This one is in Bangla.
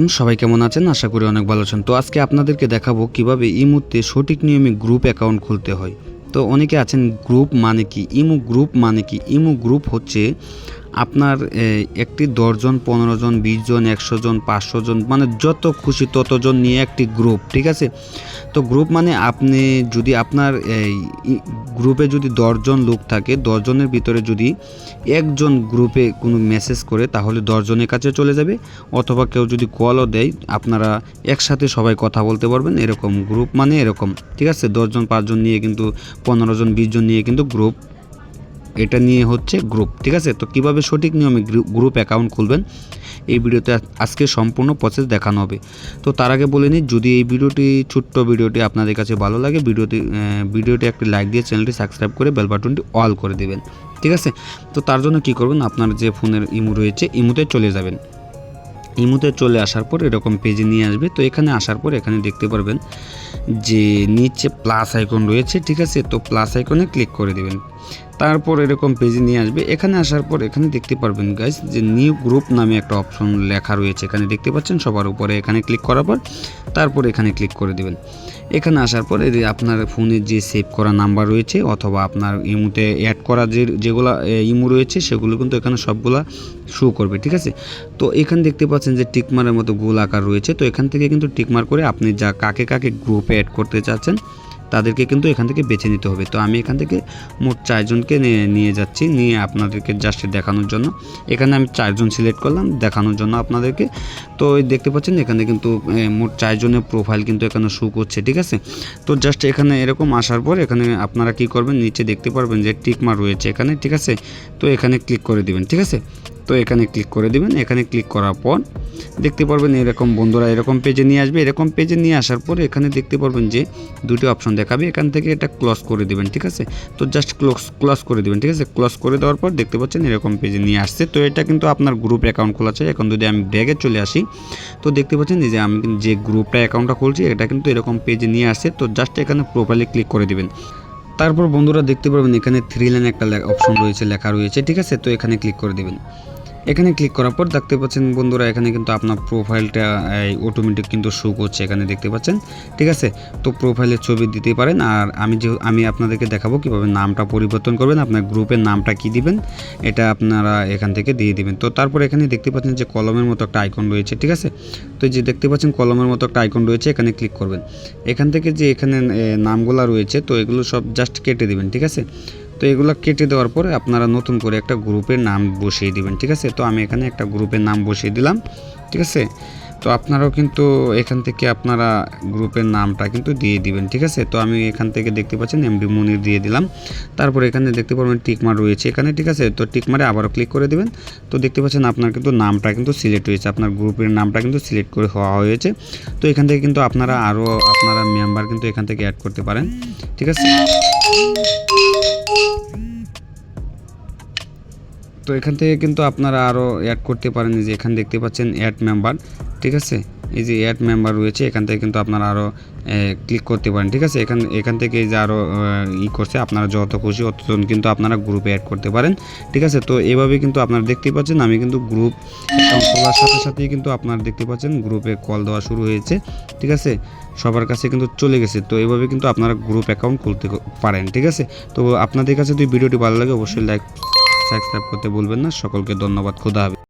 সবাই কেমন আছেন? আশা করি অনেক ভালো আছেন। তো আজকে আপনাদেরকে দেখাবো কিভাবে ইমুতে সঠিক নিয়মে গ্রুপ অ্যাকাউন্ট খুলতে হয়। তো অনেকে আছেন গ্রুপ মানে কি? ইমু গ্রুপ মানে কি? ইমু গ্রুপ হচ্ছে আপনার একটি ১০ জন, ১৫ জন, ২০ জন, ১০০ জন, ৫০০ জন মানে যত খুশি ততজন নিয়ে একটি গ্রুপ, ঠিক আছে? তো গ্রুপ মানে আপনি যদি আপনার গ্রুপে যদি ১০ জন লোক থাকে, ১০ জনের ভিতরে যদি একজন গ্রুপে কোনো মেসেজ করে তাহলে ১০ জনের কাছে চলে যাবে, অথবা কেউ যদি কলও দেয় আপনারা একসাথে সবাই কথা বলতে পারবেন। এরকম গ্রুপ মানে এরকম, ঠিক আছে? ১০ জন ৫ জন নিয়ে কিন্তু ১৫ জন ২০ জন নিয়ে কিন্তু গ্রুপ, এটা নিয়ে হচ্ছে গ্রুপ, ঠিক আছে? তো কিভাবে সঠিক নিয়মে গ্রুপ অ্যাকাউন্ট খুলবেন এই ভিডিওতে আজকে সম্পূর্ণ প্রসেস দেখানো হবে। তো তার আগে বলে নিই, যদি এই ছোট্ট ভিডিওটি আপনাদের কাছে ভালো লাগে ভিডিওটি একটি লাইক দিয়ে চ্যানেলটি সাবস্ক্রাইব করে বেল বাটনটি অল করে দেবেন, ঠিক আছে? তো তার জন্য কি করবেন, আপনার যে ফোনের ইমো রয়েছে ইমোতে চলে যাবেন। ইমোতে চলে আসার পর এরকম পেজে নিয়ে আসবে। তো এখানে আসার পর এখানে দেখতে পারবেন যে নিচে প্লাস আইকন রয়েছে, ঠিক আছে? তো প্লাস আইকনে ক্লিক করে দেবেন। তারপর এরকম পেজে নিয়ে আসবে। এখানে আসার পর এখানে দেখতে পারবেন গাইস যে নিউ গ্রুপ নামে একটা অপশন লেখা রয়েছে, এখানে দেখতে পাচ্ছেন সবার উপরে। এখানে ক্লিক করার পর তারপর এখানে ক্লিক করে দেবেন। এখানে আসার পর আপনার ফোনের যে সেভ করা নাম্বার রয়েছে অথবা আপনার ইমোতে অ্যাড করা যেগুলো ইমো রয়েছে সেগুলো কিন্তু এখানে সবগুলা শো করবে, ঠিক আছে? তো এখানে দেখতে পাচ্ছেন যে টিকমারের মতো গোল আকার রয়েছে। তো এখান থেকে কিন্তু টিকমার করে আপনি কাকে কাকে গ্রুপে অ্যাড করতে চাচ্ছেন তাদেরকে কিন্তু এখান থেকে বেছে নিতে হবে। তো আমি এখান থেকে মোট ৪ জনকে নিয়ে যাচ্ছি, নিয়ে আপনাদেরকে জাস্ট দেখানোর জন্য। এখানে আমি ৪ জন সিলেক্ট করলাম দেখানোর জন্য আপনাদেরকে। তো দেখতে পাচ্ছেন এখানে কিন্তু মোট ৪ জনের প্রোফাইল কিন্তু এখানে শো করছে, ঠিক আছে? তো জাস্ট এখানে এরকম আসার পর এখানে আপনারা কি করবেন, নিচে দেখতে পারবেন যে টিকমার রয়েছে এখানে, ঠিক আছে? তো এখানে ক্লিক করে দিবেন, ঠিক আছে? তো এখানে ক্লিক করে দিবেন। এখানে ক্লিক করার পর দেখতে পারবেন এরকম বন্ধুরা এরকম পেজে নিয়ে আসবে। এরকম পেজে নিয়ে আসার পর এখানে দেখতে পারবেন যে দুটি অপশন দেখাবে, এখান থেকে এটা ক্লোজ করে দিবেন, ঠিক আছে? তো জাস্ট ক্লোজ করে দিবেন, ঠিক আছে? ক্লোজ করে দেওয়ার পর দেখতে পাচ্ছেন এরকম পেজে নিয়ে আসছে। তো এটা কিন্তু আপনার গ্রুপ অ্যাকাউন্ট খোলা চাই। এখন যদি আমি ব্যাগে চলে আসি তো দেখতে পাচ্ছেন যে আমি যে গ্রুপটা অ্যাকাউন্টটা খুলছি এটা কিন্তু এরকম পেজে নিয়ে আসছে। তো জাস্ট এখানে প্রোফাইলে ক্লিক করে দিবেন। তারপর বন্ধুরা দেখতে পারবেন এখানে 3 লাইন একটা অপশন রয়েছে, লেখা রয়েছে, ঠিক আছে? তো এখানে ক্লিক করে দিবেন। এখানে ক্লিক করার পর দেখতে পাচ্ছেন বন্ধুরা এখানে কিন্তু আপনার প্রোফাইলটা অটোমেটিক কিন্তু শো করছে, এখানে দেখতে পাচ্ছেন, ঠিক আছে? তো প্রোফাইলের ছবি দিতে পারেন। আর আমি আপনাদেরকে দেখাবো কীভাবে নামটা পরিবর্তন করবেন, আপনার গ্রুপের নামটা কি দিবেন এটা আপনারা এখান থেকে দিয়ে দিবেন। তো তারপর এখানে দেখতে পাচ্ছেন যে কলমের মতো একটা আইকন রয়েছে, ঠিক আছে? তো যে দেখতে পাচ্ছেন কলমের মতো একটা আইকন রয়েছে, এখানে ক্লিক করবেন। এখান থেকে যে এখানে নামগুলো রয়েছে তো এগুলো সব জাস্ট কেটে দিবেন, ঠিক আছে? তো এগুলো কেটে দেওয়ার পরে আপনারা নতুন করে একটা গ্রুপের নাম বসিয়ে দিবেন, ঠিক আছে? তো আমি এখানে একটা গ্রুপের নাম বসিয়ে দিলাম, ঠিক আছে? তো আপনারাও কিন্তু এখান থেকে আপনারা গ্রুপের নামটা কিন্তু দিয়ে দিবেন, ঠিক আছে? তো আমি এখান থেকে দেখতে পাচ্ছেন এমডি মনির দিয়ে দিলাম। তারপর এখানে দেখতে পারবেন টিকমার রয়েছে এখানে, ঠিক আছে? তো টিকমারে আবারও ক্লিক করে দিবেন। তো দেখতে পাচ্ছেন আপনার কিন্তু নামটা কিন্তু সিলেক্ট হয়েছে, আপনার গ্রুপের নামটা কিন্তু সিলেক্ট করে হওয়া হয়েছে। তো এখান থেকে কিন্তু আপনারা মেম্বার কিন্তু এখান থেকে অ্যাড করতে পারেন, ঠিক আছে? তো এখান থেকে কিন্তু আপনারা আরও অ্যাড করতে পারেন। যে এখানে দেখতে পাচ্ছেন অ্যাড মেম্বার, ঠিক আছে? এই যে অ্যাড মেম্বার রয়েছে এখান থেকে কিন্তু আপনারা আরও ক্লিক করতে পারেন, ঠিক আছে? এখান থেকে এই যে আরও করছে আপনারা যত খুশি অতজন কিন্তু আপনারা গ্রুপে অ্যাড করতে পারেন, ঠিক আছে? তো এভাবে কিন্তু আপনারা দেখতে পাচ্ছেন আমি কিন্তু গ্রুপ অ্যাকাউন্ট খোলার সাথে সাথেই কিন্তু আপনারা দেখতে পাচ্ছেন গ্রুপে কল দেওয়া শুরু হয়েছে, ঠিক আছে? সবার কাছে কিন্তু চলে গেছে। তো এভাবে কিন্তু আপনারা গ্রুপ অ্যাকাউন্ট খুলতে পারেন, ঠিক আছে? তো আপনাদের কাছে যদি ভিডিওটি ভালো লাগে অবশ্যই লাইক সাবস্ক্রাইব করতে ভুলবেন না। সকলকে ধন্যবাদ। খোদা হাফেজ।